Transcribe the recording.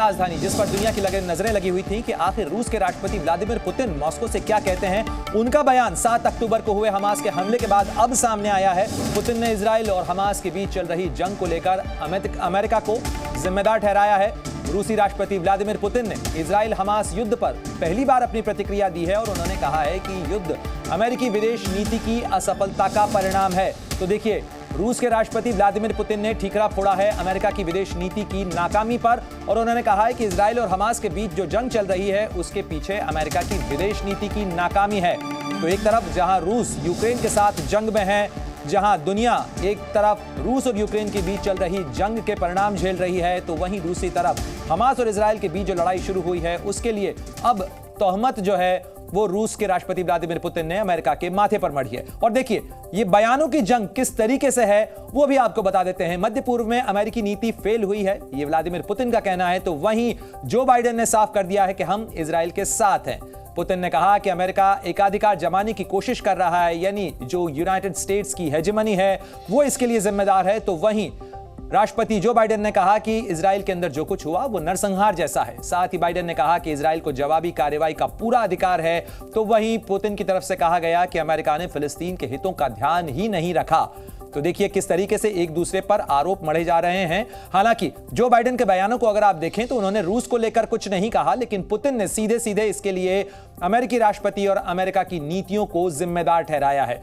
राजधानी जिस पर दुनिया की नजरें लगी हुई थी कि आखिर रूस के राष्ट्रपति व्लादिमीर पुतिन मॉस्को से क्या कहते हैं, उनका बयान 7 अक्टूबर को हुए हमास के हमले के बाद अब सामने आया है। पुतिन ने इजराइल और हमास के बीच चल रही जंग को लेकर अमेरिका को जिम्मेदार ठहराया है। रूसी राष्ट्रपति व्लादिमीर पुतिन ने इजराइल हमास युद्ध पर पहली बार अपनी प्रतिक्रिया दी है और उन्होंने कहा है कि युद्ध अमेरिकी विदेश नीति की असफलता का परिणाम है। तो देखिए, रूस के राष्ट्रपति व्लादिमीर पुतिन ने ठीकरा फोड़ा है अमेरिका की विदेश नीति की नाकामी पर और उन्होंने कहा है कि इजराइल और हमास के बीच जो जंग चल रही है उसके पीछे अमेरिका की विदेश नीति की नाकामी है। तो एक तरफ जहां रूस यूक्रेन के साथ जंग में है, जहां दुनिया एक तरफ रूस और यूक्रेन के बीच चल रही जंग के परिणाम झेल रही है, तो वहीं दूसरी तरफ हमास और इजराइल के बीच जो लड़ाई शुरू हुई है उसके लिए अब तोहमत जो है वो रूस के राष्ट्रपति व्लादिमीर पुतिन ने अमेरिका के माथे पर मढ़ी है। और देखिए, ये बयानों की जंग किस तरीके से है वो भी आपको बता देते हैं। मध्य पूर्व में अमेरिकी नीति फेल हुई है, ये व्लादिमीर पुतिन का कहना है, तो वहीं जो बाइडेन ने साफ कर दिया है कि हम इजराइल के साथ हैं। पुतिन ने कहा कि अमेरिका एकाधिकार जमाने की कोशिश कर रहा है, यानी जो यूनाइटेड स्टेट्स की हेजेमनी है वो इसके लिए जिम्मेदार है। तो वहीं राष्ट्रपति जो बाइडेन ने कहा कि इजराइल के अंदर जो कुछ हुआ वो नरसंहार जैसा है। साथ ही बाइडेन ने कहा कि इजराइल को जवाबी कार्रवाई का पूरा अधिकार है। तो वहीं पुतिन की तरफ से कहा गया कि अमेरिका ने फिलिस्तीन के हितों का ध्यान ही नहीं रखा। तो देखिए किस तरीके से एक दूसरे पर आरोप मढ़े जा रहे हैं। हालांकि जो बाइडेन के बयानों को अगर आप देखें तो उन्होंने रूस को लेकर कुछ नहीं कहा, लेकिन पुतिन ने सीधे सीधे इसके लिए अमेरिकी राष्ट्रपति और अमेरिका की नीतियों को जिम्मेदार ठहराया है।